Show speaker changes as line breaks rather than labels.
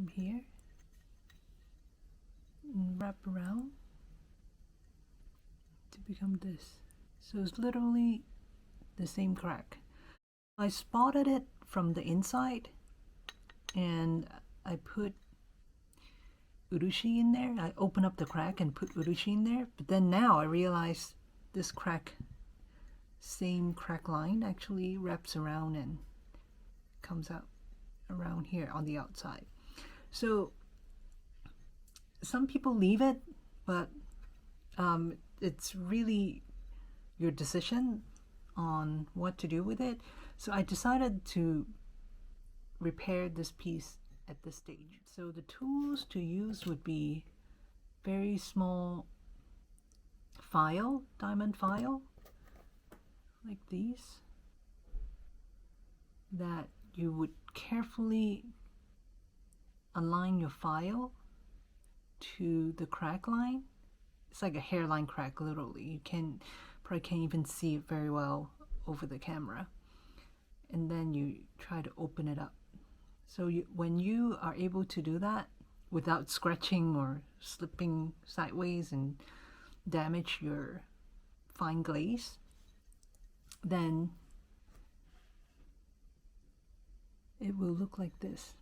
from here and wrap around to become this. So it's literally the same crack. I spotted it from the inside and I put urushi in there. I open up the crack and put urushi in there, but then now I realize this crack, same crack line, actually wraps around and comes out around here on the outside. So some people leave it, but it's really your decision on what to do with it. So I decided to repair this piece at this stage. So the tools to use would be very small file, diamond file, like these, that you would carefully align your file to the crack line. It's like a hairline crack, literally. You probably can't even see it very well over the camera. And then you try to open it up. So when you are able to do that without scratching or slipping sideways and damage your fine glaze, then it will look like this.